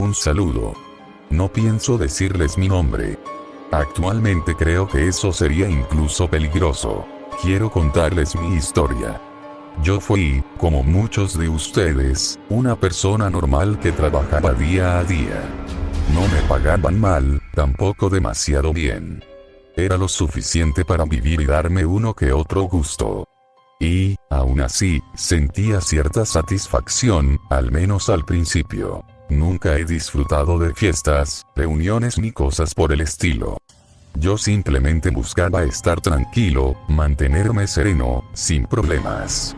un saludo. No pienso decirles mi nombre. Actualmente creo que eso sería incluso peligroso. Quiero contarles mi historia. Yo fui, como muchos de ustedes, una persona normal que trabajaba día a día. No me pagaban mal, tampoco demasiado bien. Era lo suficiente para vivir y darme uno que otro gusto. Y, aún así, sentía cierta satisfacción, al menos al principio. Nunca he disfrutado de fiestas, reuniones ni cosas por el estilo. Yo simplemente buscaba estar tranquilo, mantenerme sereno, sin problemas.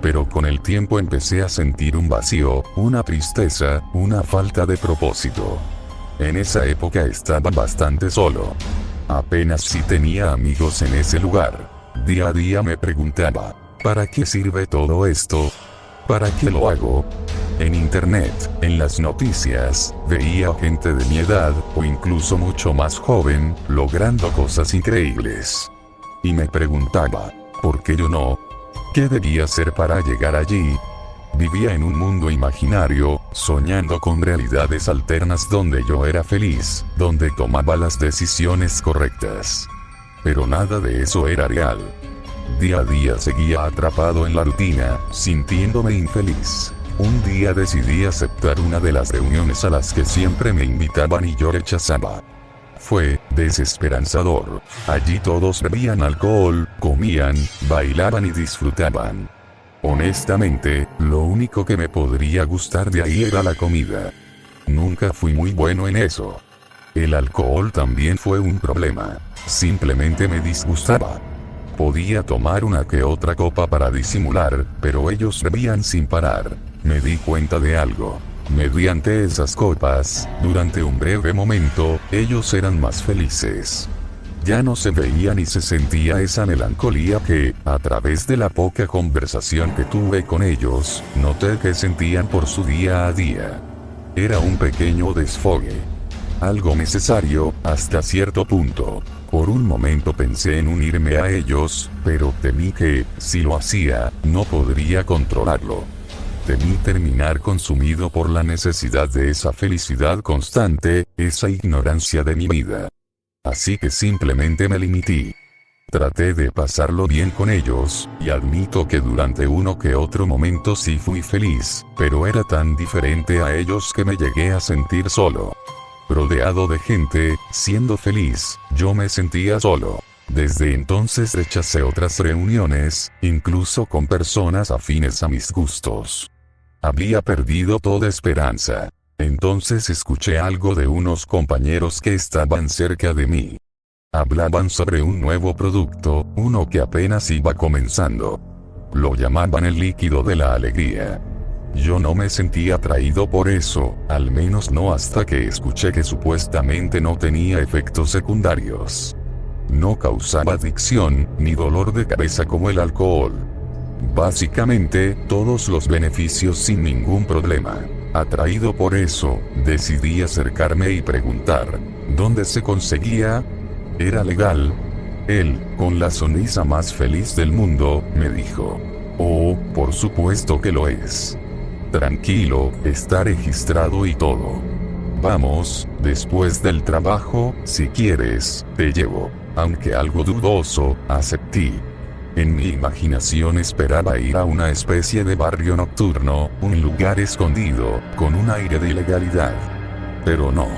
Pero con el tiempo empecé a sentir un vacío, una tristeza, una falta de propósito. En esa época estaba bastante solo. Apenas si tenía amigos en ese lugar. Día a día me preguntaba, ¿para qué sirve todo esto? ¿Para qué lo hago? En internet, en las noticias, veía gente de mi edad, o incluso mucho más joven, logrando cosas increíbles. Y me preguntaba, ¿por qué yo no? ¿Qué debía hacer para llegar allí? Vivía en un mundo imaginario, soñando con realidades alternas donde yo era feliz, donde tomaba las decisiones correctas. Pero nada de eso era real. Día a día seguía atrapado en la rutina, sintiéndome infeliz. Un día decidí aceptar una de las reuniones a las que siempre me invitaban y yo rechazaba. Fue desesperanzador. Allí todos bebían alcohol, comían, bailaban y disfrutaban. Honestamente, lo único que me podría gustar de ahí era la comida. Nunca fui muy bueno en eso. El alcohol también fue un problema. Simplemente me disgustaba. Podía tomar una que otra copa para disimular, pero ellos bebían sin parar. Me di cuenta de algo. Mediante esas copas, durante un breve momento, ellos eran más felices. Ya no se veía ni se sentía esa melancolía que, a través de la poca conversación que tuve con ellos, noté que sentían por su día a día. Era un pequeño desfogue. Algo necesario, hasta cierto punto. Por un momento pensé en unirme a ellos, pero temí que, si lo hacía, no podría controlarlo. Temí terminar consumido por la necesidad de esa felicidad constante, esa ignorancia de mi vida. Así que simplemente me limité. Traté de pasarlo bien con ellos, y admito que durante uno que otro momento sí fui feliz, pero era tan diferente a ellos que me llegué a sentir solo. Rodeado de gente, siendo feliz, yo me sentía solo. Desde entonces rechacé otras reuniones, incluso con personas afines a mis gustos. Había perdido toda esperanza. Entonces escuché algo de unos compañeros que estaban cerca de mí. Hablaban sobre un nuevo producto, uno que apenas iba comenzando. Lo llamaban el líquido de la alegría. Yo no me sentía atraído por eso, al menos no hasta que escuché que supuestamente no tenía efectos secundarios. No causaba adicción, ni dolor de cabeza como el alcohol. Básicamente, todos los beneficios sin ningún problema. Atraído por eso, decidí acercarme y preguntar, ¿dónde se conseguía? ¿Era legal? Él, con la sonrisa más feliz del mundo, me dijo, oh, por supuesto que lo es. Tranquilo, está registrado y todo. Vamos, después del trabajo, si quieres, te llevo. Aunque algo dudoso, acepté. En mi imaginación esperaba ir a una especie de barrio nocturno, un lugar escondido, con un aire de ilegalidad. Pero no.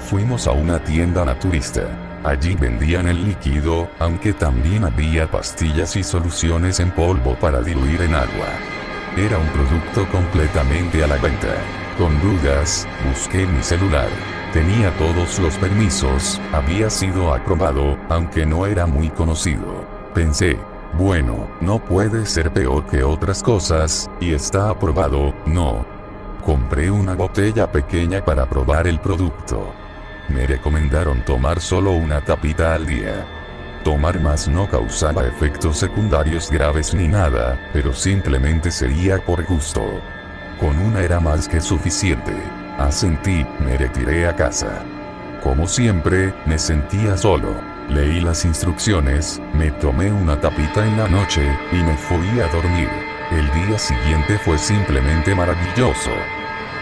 Fuimos a una tienda naturista. Allí vendían el líquido, aunque también había pastillas y soluciones en polvo para diluir en agua. Era un producto completamente a la venta. Con dudas, busqué mi celular. Tenía todos los permisos, había sido aprobado, aunque no era muy conocido. Pensé, bueno, no puede ser peor que otras cosas, y está aprobado, no. Compré una botella pequeña para probar el producto. Me recomendaron tomar solo una tapita al día. Tomar más no causaba efectos secundarios graves ni nada, pero simplemente sería por gusto. Con una era más que suficiente. Asentí, me retiré a casa. Como siempre, me sentía solo. Leí las instrucciones, me tomé una tapita en la noche, y me fui a dormir. El día siguiente fue simplemente maravilloso.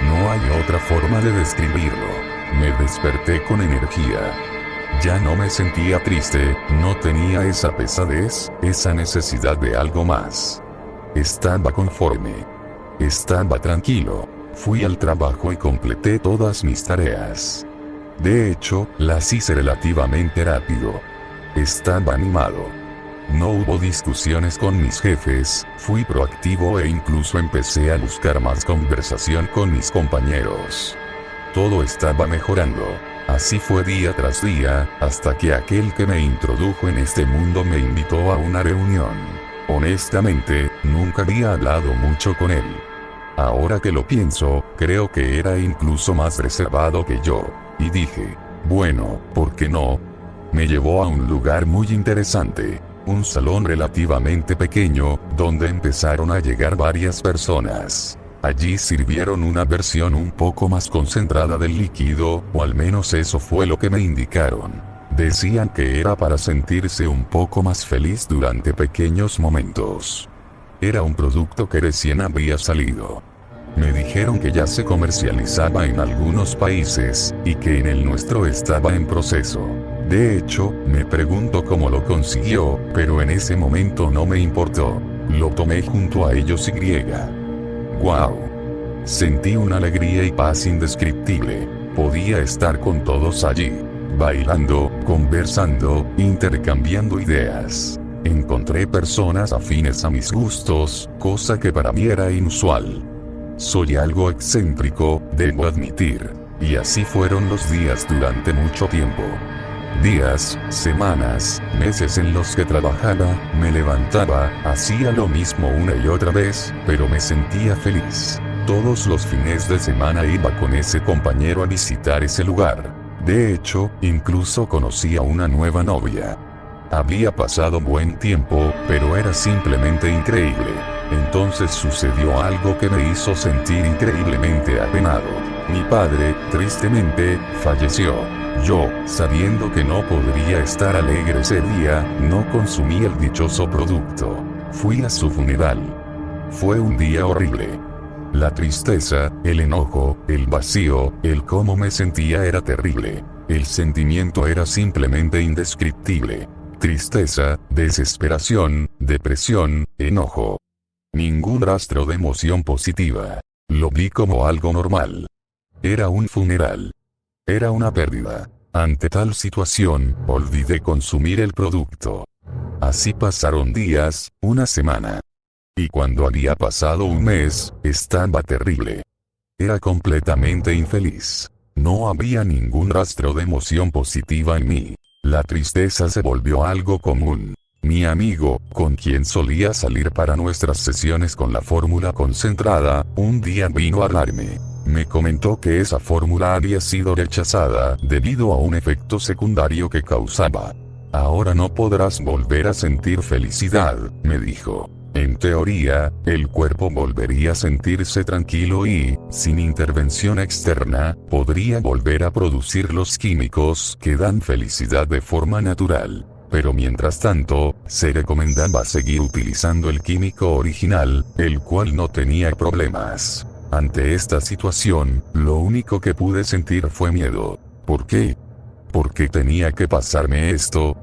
No hay otra forma de describirlo. Me desperté con energía. Ya no me sentía triste, no tenía esa pesadez, esa necesidad de algo más. Estaba conforme. Estaba tranquilo. Fui al trabajo y completé todas mis tareas. De hecho, las hice relativamente rápido. Estaba animado. No hubo discusiones con mis jefes, fui proactivo e incluso empecé a buscar más conversación con mis compañeros. Todo estaba mejorando. Así fue día tras día, hasta que aquel que me introdujo en este mundo me invitó a una reunión. Honestamente, nunca había hablado mucho con él. Ahora que lo pienso, creo que era incluso más reservado que yo. Y dije, bueno, ¿por qué no? Me llevó a un lugar muy interesante. Un salón relativamente pequeño, donde empezaron a llegar varias personas. Allí sirvieron una versión un poco más concentrada del líquido, o al menos eso fue lo que me indicaron. Decían que era para sentirse un poco más feliz durante pequeños momentos. Era un producto que recién había salido. Me dijeron que ya se comercializaba en algunos países, y que en el nuestro estaba en proceso. De hecho, me pregunto cómo lo consiguió, pero en ese momento no me importó. Lo tomé junto a ellos y ¡Wow! Sentí una alegría y paz indescriptible. Podía estar con todos allí, bailando, conversando, intercambiando ideas. Encontré personas afines a mis gustos, cosa que para mí era inusual. Soy algo excéntrico, debo admitir. Y así fueron los días durante mucho tiempo. Días, semanas, meses en los que trabajaba, me levantaba, hacía lo mismo una y otra vez, pero me sentía feliz. Todos los fines de semana iba con ese compañero a visitar ese lugar. De hecho, incluso conocí a una nueva novia. Había pasado buen tiempo, pero era simplemente increíble. Entonces sucedió algo que me hizo sentir increíblemente apenado. Mi padre, tristemente, falleció. Yo, sabiendo que no podría estar alegre ese día, no consumí el dichoso producto. Fui a su funeral. Fue un día horrible. La tristeza, el enojo, el vacío, el cómo me sentía era terrible. El sentimiento era simplemente indescriptible. Tristeza, desesperación, depresión, enojo. Ningún rastro de emoción positiva. Lo vi como algo normal. Era un funeral. Era una pérdida. Ante tal situación, olvidé consumir el producto. Así pasaron días, una semana. Y cuando había pasado un mes, estaba terrible. Era completamente infeliz. No había ningún rastro de emoción positiva en mí. La tristeza se volvió algo común. Mi amigo, con quien solía salir para nuestras sesiones con la fórmula concentrada, un día vino a hablarme. Me comentó que esa fórmula había sido rechazada debido a un efecto secundario que causaba. Ahora no podrás volver a sentir felicidad, me dijo. En teoría, el cuerpo volvería a sentirse tranquilo y, sin intervención externa, podría volver a producir los químicos que dan felicidad de forma natural. Pero mientras tanto, se recomendaba seguir utilizando el químico original, el cual no tenía problemas. Ante esta situación, lo único que pude sentir fue miedo. ¿Por qué? ¿Por qué tenía que pasarme esto?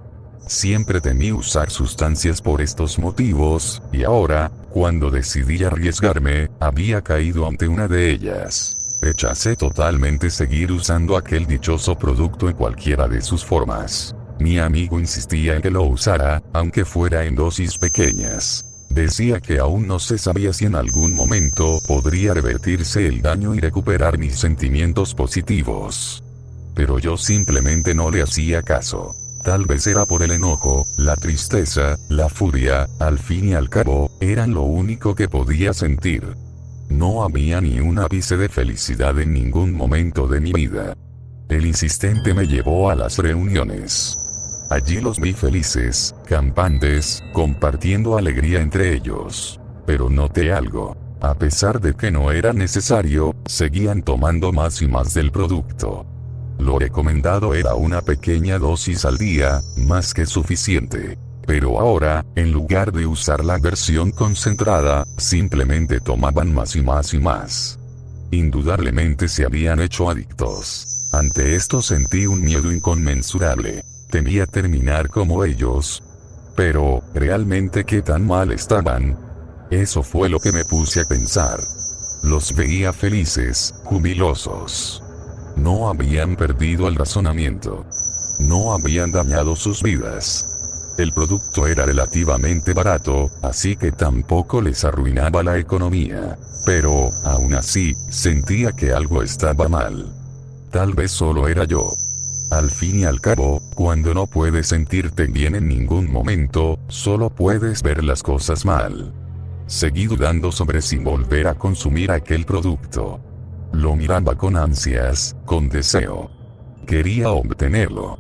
Siempre temí usar sustancias por estos motivos, y ahora, cuando decidí arriesgarme, había caído ante una de ellas. Rechacé totalmente seguir usando aquel dichoso producto en cualquiera de sus formas. Mi amigo insistía en que lo usara, aunque fuera en dosis pequeñas. Decía que aún no se sabía si en algún momento podría revertirse el daño y recuperar mis sentimientos positivos. Pero yo simplemente no le hacía caso. Tal vez era por el enojo, la tristeza, la furia, al fin y al cabo, eran lo único que podía sentir. No había ni un ápice de felicidad en ningún momento de mi vida. El insistente me llevó a las reuniones. Allí los vi felices, campantes, compartiendo alegría entre ellos. Pero noté algo. A pesar de que no era necesario, seguían tomando más y más del producto. Lo recomendado era una pequeña dosis al día, más que suficiente. Pero ahora, en lugar de usar la versión concentrada, simplemente tomaban más y más y más. Indudablemente se habían hecho adictos. Ante esto sentí un miedo inconmensurable. Temía terminar como ellos. Pero, ¿realmente qué tan mal estaban? Eso fue lo que me puse a pensar. Los veía felices, jubilosos. No habían perdido el razonamiento. No habían dañado sus vidas. El producto era relativamente barato, así que tampoco les arruinaba la economía. Pero, aún así, sentía que algo estaba mal. Tal vez solo era yo. Al fin y al cabo, cuando no puedes sentirte bien en ningún momento, solo puedes ver las cosas mal. Seguí dudando sobre si volver a consumir aquel producto. Lo miraba con ansias, con deseo. Quería obtenerlo.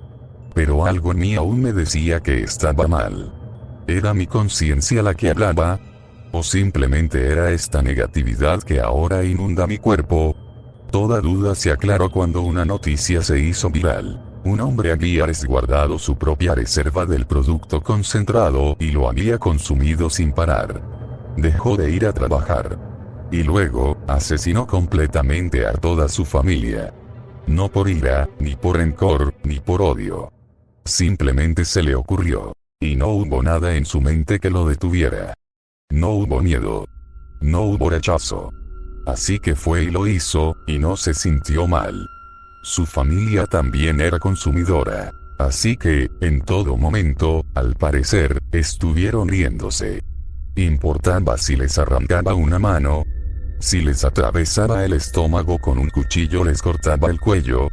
Pero algo en mí aún me decía que estaba mal. ¿Era mi conciencia la que hablaba? ¿O simplemente era esta negatividad que ahora inunda mi cuerpo? Toda duda se aclaró cuando una noticia se hizo viral. Un hombre había resguardado su propia reserva del producto concentrado y lo había consumido sin parar. Dejó de ir a trabajar. Y luego, asesinó completamente a toda su familia. No por ira, ni por rencor, ni por odio. Simplemente se le ocurrió. Y no hubo nada en su mente que lo detuviera. No hubo miedo. No hubo rechazo. Así que fue y lo hizo, y no se sintió mal. Su familia también era consumidora. Así que, en todo momento, al parecer, estuvieron riéndose. Importaba si les arrancaba una mano, si les atravesaba el estómago con un cuchillo, les cortaba el cuello.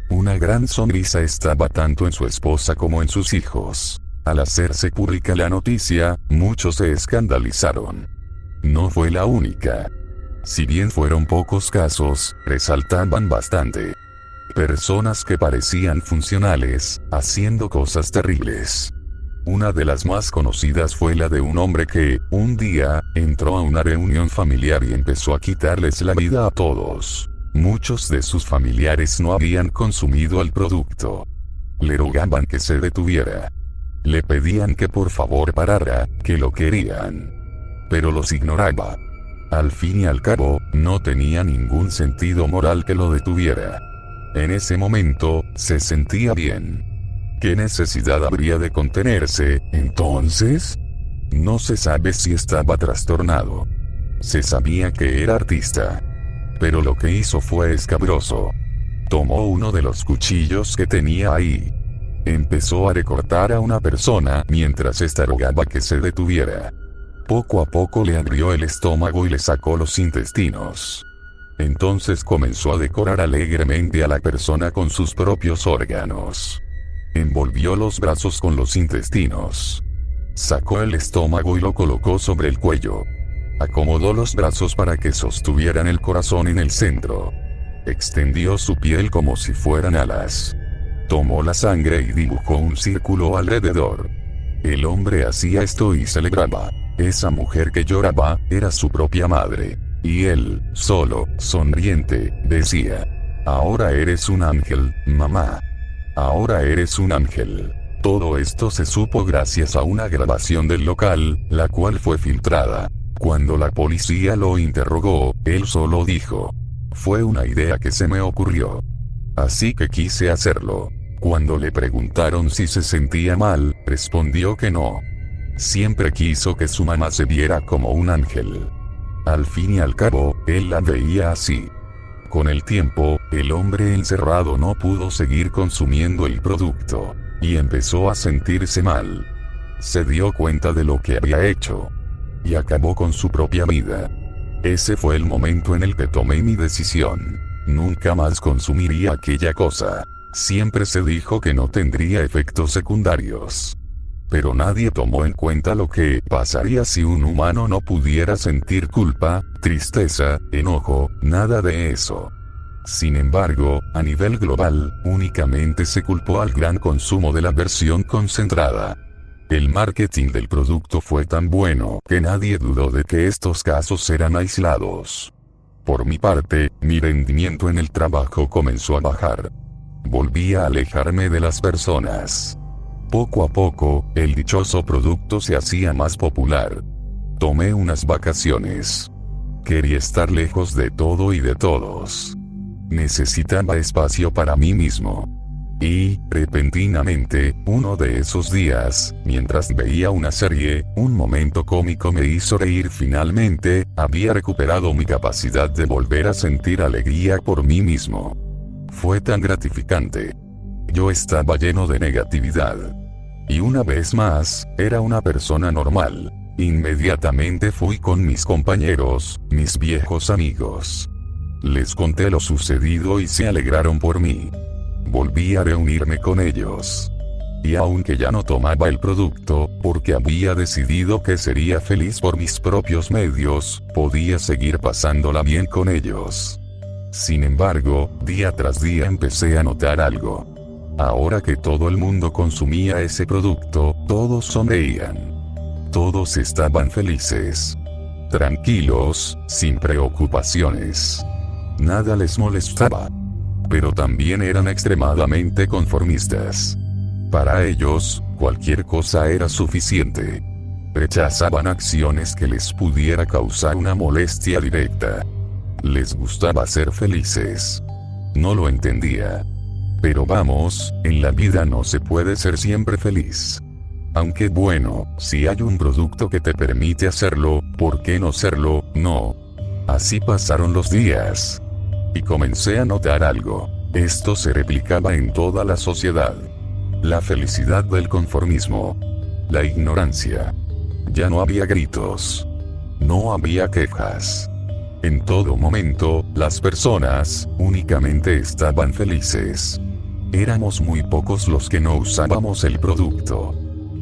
Una gran sonrisa estaba tanto en su esposa como en sus hijos. Al hacerse pública la noticia, muchos se escandalizaron. No fue la única. Si bien fueron pocos casos, resaltaban bastante. Personas que parecían funcionales, haciendo cosas terribles. Una de las más conocidas fue la de un hombre que, un día, entró a una reunión familiar y empezó a quitarles la vida a todos. Muchos de sus familiares no habían consumido el producto. Le rogaban que se detuviera. Le pedían que por favor parara, que lo querían. Pero los ignoraba. Al fin y al cabo, no tenía ningún sentido moral que lo detuviera. En ese momento, se sentía bien. ¿Qué necesidad habría de contenerse, entonces? No se sabe si estaba trastornado. Se sabía que era artista. Pero lo que hizo fue escabroso. Tomó uno de los cuchillos que tenía ahí. Empezó a recortar a una persona mientras ésta rogaba que se detuviera. Poco a poco le abrió el estómago y le sacó los intestinos. Entonces comenzó a decorar alegremente a la persona con sus propios órganos. Envolvió los brazos con los intestinos. Sacó el estómago y lo colocó sobre el cuello. Acomodó los brazos para que sostuvieran el corazón en el centro. Extendió su piel como si fueran alas. Tomó la sangre y dibujó un círculo alrededor. El hombre hacía esto y celebraba. Esa mujer que lloraba, era su propia madre. Y él, solo, sonriente, decía: ahora eres un ángel, mamá. Ahora eres un ángel. Todo esto se supo gracias a una grabación del local, la cual fue filtrada. Cuando la policía lo interrogó, él solo dijo: fue una idea que se me ocurrió. Así que quise hacerlo. Cuando le preguntaron si se sentía mal, respondió que no. Siempre quiso que su mamá se viera como un ángel. Al fin y al cabo, él la veía así. Con el tiempo, el hombre encerrado no pudo seguir consumiendo el producto. Y empezó a sentirse mal. Se dio cuenta de lo que había hecho. Y acabó con su propia vida. Ese fue el momento en el que tomé mi decisión. Nunca más consumiría aquella cosa. Siempre se dijo que no tendría efectos secundarios. Pero nadie tomó en cuenta lo que pasaría si un humano no pudiera sentir culpa, tristeza, enojo, nada de eso. Sin embargo, a nivel global, únicamente se culpó al gran consumo de la versión concentrada. El marketing del producto fue tan bueno que nadie dudó de que estos casos eran aislados. Por mi parte, mi rendimiento en el trabajo comenzó a bajar. Volví a alejarme de las personas. Poco a poco, el dichoso producto se hacía más popular. Tomé unas vacaciones. Quería estar lejos de todo y de todos. Necesitaba espacio para mí mismo. Y, repentinamente, uno de esos días, mientras veía una serie, un momento cómico me hizo reír. Finalmente, había recuperado mi capacidad de volver a sentir alegría por mí mismo. Fue tan gratificante. Yo estaba lleno de negatividad. Y una vez más, era una persona normal. Inmediatamente fui con mis compañeros, mis viejos amigos. Les conté lo sucedido y se alegraron por mí. Volví a reunirme con ellos. Y aunque ya no tomaba el producto, porque había decidido que sería feliz por mis propios medios, podía seguir pasándola bien con ellos. Sin embargo, día tras día empecé a notar algo. Ahora que todo el mundo consumía ese producto, todos sonreían. Todos estaban felices. Tranquilos, sin preocupaciones. Nada les molestaba. Pero también eran extremadamente conformistas. Para ellos, cualquier cosa era suficiente. Rechazaban acciones que les pudiera causar una molestia directa. Les gustaba ser felices. No lo entendía. Pero vamos, en la vida no se puede ser siempre feliz. Aunque bueno, si hay un producto que te permite hacerlo, ¿por qué no serlo? No. Así pasaron los días. Y comencé a notar algo. Esto se replicaba en toda la sociedad. La felicidad del conformismo. La ignorancia. Ya no había gritos. No había quejas. En todo momento, las personas, únicamente estaban felices. Éramos muy pocos los que no usábamos el producto.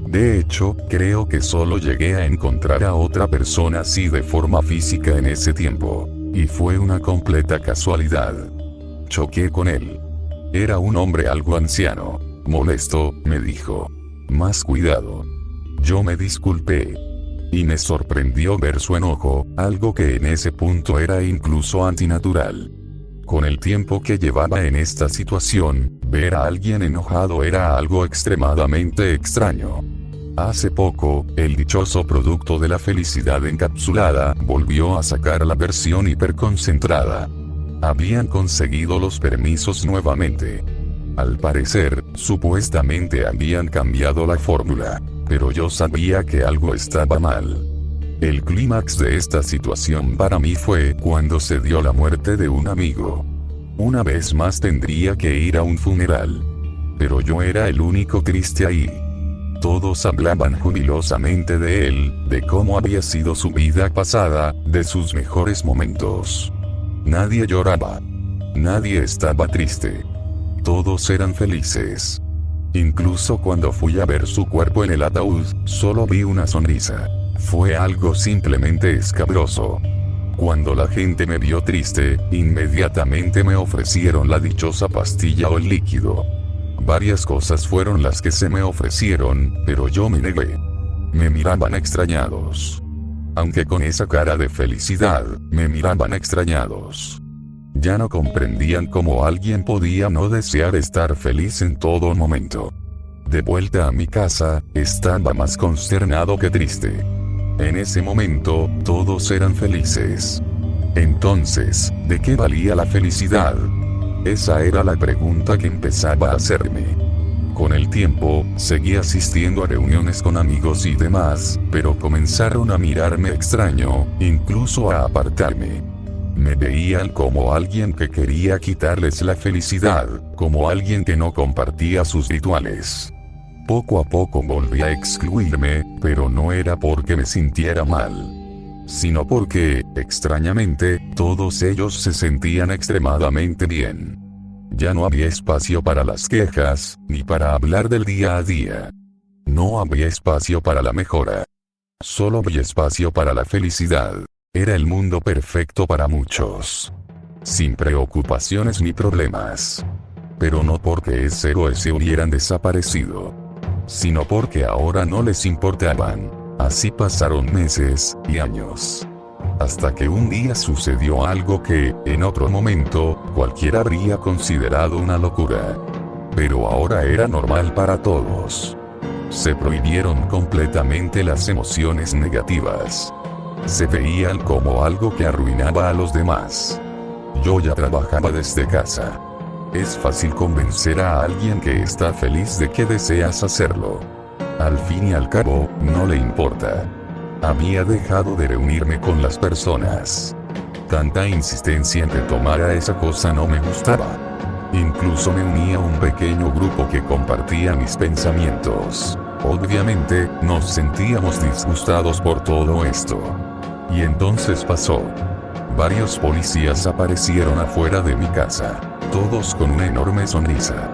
De hecho, creo que solo llegué a encontrar a otra persona así de forma física en ese tiempo. Y fue una completa casualidad. Choqué con él. Era un hombre algo anciano. Molesto, me dijo. Más cuidado. Yo me disculpé. Y me sorprendió ver su enojo, algo que en ese punto era incluso antinatural. Con el tiempo que llevaba en esta situación, ver a alguien enojado era algo extremadamente extraño. Hace poco, el dichoso producto de la felicidad encapsulada volvió a sacar la versión hiperconcentrada. Habían conseguido los permisos nuevamente. Al parecer, supuestamente habían cambiado la fórmula, pero yo sabía que algo estaba mal. El clímax de esta situación para mí fue cuando se dio la muerte de un amigo. Una vez más tendría que ir a un funeral. Pero yo era el único triste ahí. Todos hablaban jubilosamente de él, de cómo había sido su vida pasada, de sus mejores momentos. Nadie lloraba. Nadie estaba triste. Todos eran felices. Incluso cuando fui a ver su cuerpo en el ataúd, solo vi una sonrisa. Fue algo simplemente escabroso. Cuando la gente me vio triste, inmediatamente me ofrecieron la dichosa pastilla o el líquido. Varias cosas fueron las que se me ofrecieron, pero yo me negué. Me miraban extrañados. Aunque con esa cara de felicidad, me miraban extrañados. Ya no comprendían cómo alguien podía no desear estar feliz en todo momento. De vuelta a mi casa, estaba más consternado que triste. En ese momento, todos eran felices. Entonces, ¿de qué valía la felicidad? Esa era la pregunta que empezaba a hacerme. Con el tiempo, seguí asistiendo a reuniones con amigos y demás, pero comenzaron a mirarme extraño, incluso a apartarme. Me veían como alguien que quería quitarles la felicidad, como alguien que no compartía sus rituales. Poco a poco volví a excluirme, pero no era porque me sintiera mal, sino porque, extrañamente, todos ellos se sentían extremadamente bien. Ya no había espacio para las quejas, ni para hablar del día a día. No había espacio para la mejora. Solo había espacio para la felicidad. Era el mundo perfecto para muchos. Sin preocupaciones ni problemas. Pero no porque ese o ese hubieran desaparecido, sino porque ahora no les importaban. Así pasaron meses y años. Hasta que un día sucedió algo que, en otro momento, cualquiera habría considerado una locura. Pero ahora era normal para todos. Se prohibieron completamente las emociones negativas. Se veía como algo que arruinaba a los demás. Yo ya trabajaba desde casa. Es fácil convencer a alguien que está feliz de que deseas hacerlo. Al fin y al cabo, no le importa. Había dejado de reunirme con las personas. Tanta insistencia en que tomara esa cosa no me gustaba. Incluso me unía a un pequeño grupo que compartía mis pensamientos. Obviamente, nos sentíamos disgustados por todo esto. Y entonces pasó. Varios policías aparecieron afuera de mi casa, todos con una enorme sonrisa.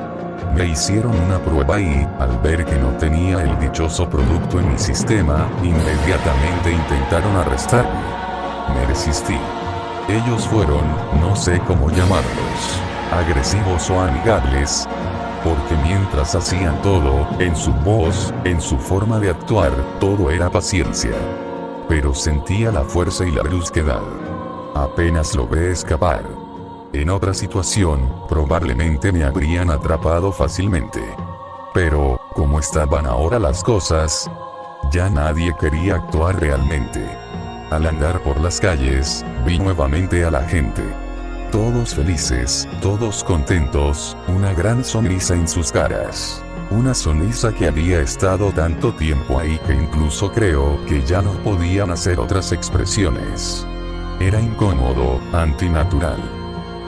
Me hicieron una prueba y, al ver que no tenía el dichoso producto en mi sistema, inmediatamente intentaron arrestarme. Me resistí. Ellos fueron, no sé cómo llamarlos, agresivos o amigables, porque mientras hacían todo, en su voz, en su forma de actuar, todo era paciencia. Pero sentía la fuerza y la brusquedad. Apenas logré escapar. En otra situación, probablemente me habrían atrapado fácilmente. Pero, ¿cómo estaban ahora las cosas? Ya nadie quería actuar realmente. Al andar por las calles, vi nuevamente a la gente. Todos felices, todos contentos, una gran sonrisa en sus caras. Una sonrisa que había estado tanto tiempo ahí que incluso creo que ya no podían hacer otras expresiones. Era incómodo, antinatural.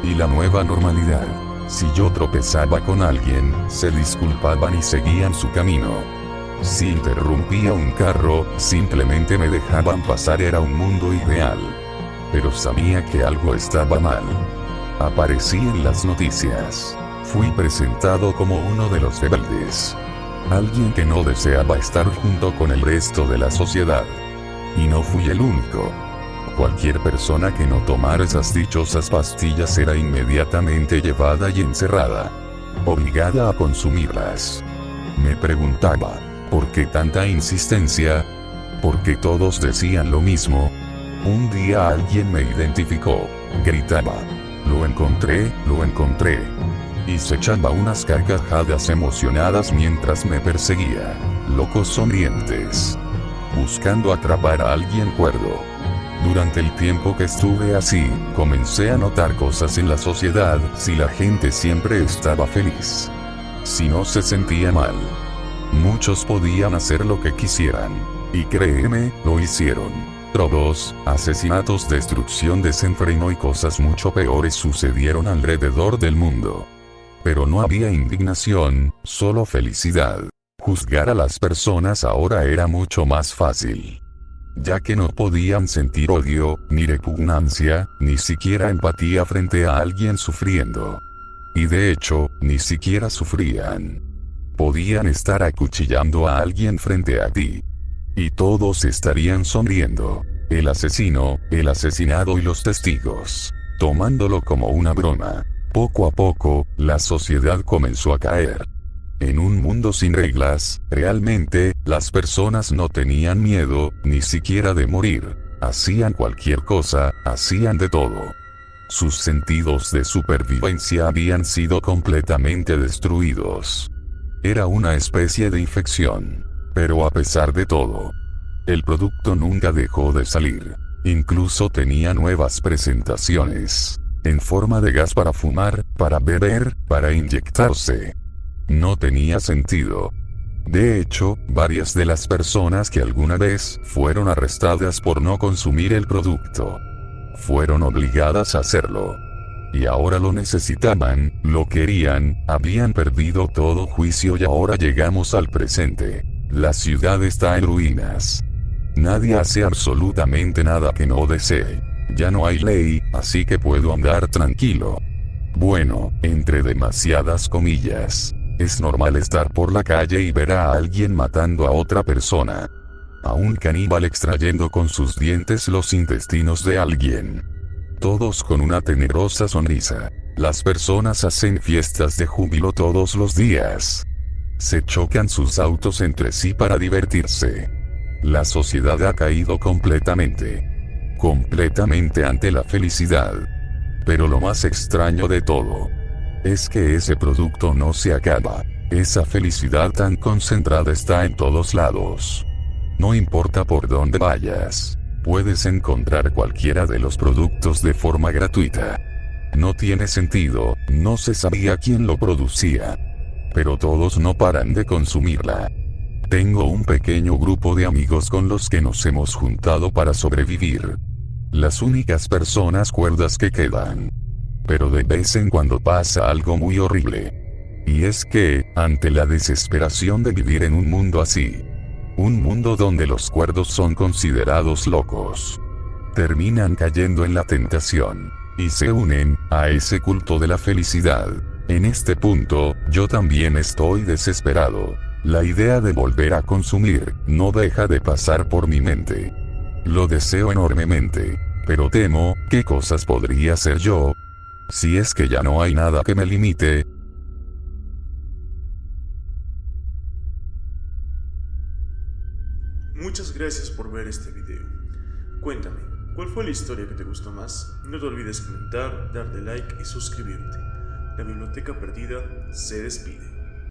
Y la nueva normalidad. Si yo tropezaba con alguien, se disculpaban y seguían su camino. Si interrumpía un carro, simplemente me dejaban pasar. Era un mundo ideal. Pero sabía que algo estaba mal. Aparecí en las noticias. Fui presentado como uno de los rebeldes. Alguien que no deseaba estar junto con el resto de la sociedad. Y no fui el único. Cualquier persona que no tomara esas dichosas pastillas era inmediatamente llevada y encerrada. Obligada a consumirlas. Me preguntaba, ¿por qué tanta insistencia? ¿Por qué todos decían lo mismo? Un día alguien me identificó. Gritaba. Lo encontré, lo encontré. Y se echaba unas carcajadas emocionadas mientras me perseguía. Locos sonrientes. Buscando atrapar a alguien cuerdo. Durante el tiempo que estuve así, comencé a notar cosas en la sociedad. Si la gente siempre estaba feliz. Si no se sentía mal. Muchos podían hacer lo que quisieran. Y créeme, lo hicieron. Robos, asesinatos, destrucción, desenfreno y cosas mucho peores sucedieron alrededor del mundo. Pero no había indignación, solo felicidad. Juzgar a las personas ahora era mucho más fácil. Ya que no podían sentir odio, ni repugnancia, ni siquiera empatía frente a alguien sufriendo. Y de hecho, ni siquiera sufrían. Podían estar acuchillando a alguien frente a ti. Y todos estarían sonriendo. El asesino, el asesinado y los testigos. Tomándolo como una broma. Poco a poco, la sociedad comenzó a caer. En un mundo sin reglas, realmente, las personas no tenían miedo, ni siquiera de morir. Hacían cualquier cosa, hacían de todo. Sus sentidos de supervivencia habían sido completamente destruidos. Era una especie de infección. Pero a pesar de todo, el producto nunca dejó de salir. Incluso tenía nuevas presentaciones. En forma de gas para fumar, para beber, para inyectarse. No tenía sentido. De hecho, varias de las personas que alguna vez fueron arrestadas por no consumir el producto, fueron obligadas a hacerlo. Y ahora lo necesitaban, lo querían, habían perdido todo juicio y ahora llegamos al presente. La ciudad está en ruinas. Nadie hace absolutamente nada que no desee. Ya no hay ley, así que puedo andar tranquilo. Bueno, entre demasiadas comillas. Es normal estar por la calle y ver a alguien matando a otra persona. A un caníbal extrayendo con sus dientes los intestinos de alguien. Todos con una tenebrosa sonrisa. Las personas hacen fiestas de júbilo todos los días. Se chocan sus autos entre sí para divertirse. La sociedad ha caído completamente ante la felicidad. Pero lo más extraño de todo es que ese producto no se acaba. Esa felicidad tan concentrada está en todos lados. No importa por dónde vayas. puedes encontrar cualquiera de los productos de forma gratuita. No tiene sentido, no se sabía quién lo producía. Pero todos no paran de consumirla. Tengo un pequeño grupo de amigos con los que nos hemos juntado para sobrevivir. Las únicas personas cuerdas que quedan. Pero de vez en cuando pasa algo muy horrible. Y es que, ante la desesperación de vivir en un mundo así, un mundo donde los cuerdos son considerados locos, terminan cayendo en la tentación, y se unen a ese culto de la felicidad. En este punto, yo también estoy desesperado. La idea de volver a consumir no deja de pasar por mi mente. Lo deseo enormemente, pero temo, ¿qué cosas podría hacer yo? Si es que ya no hay nada que me limite. Muchas gracias por ver este video. Cuéntame, ¿cuál fue la historia que te gustó más? No te olvides comentar, darle like y suscribirte. La Biblioteca Perdida se despide.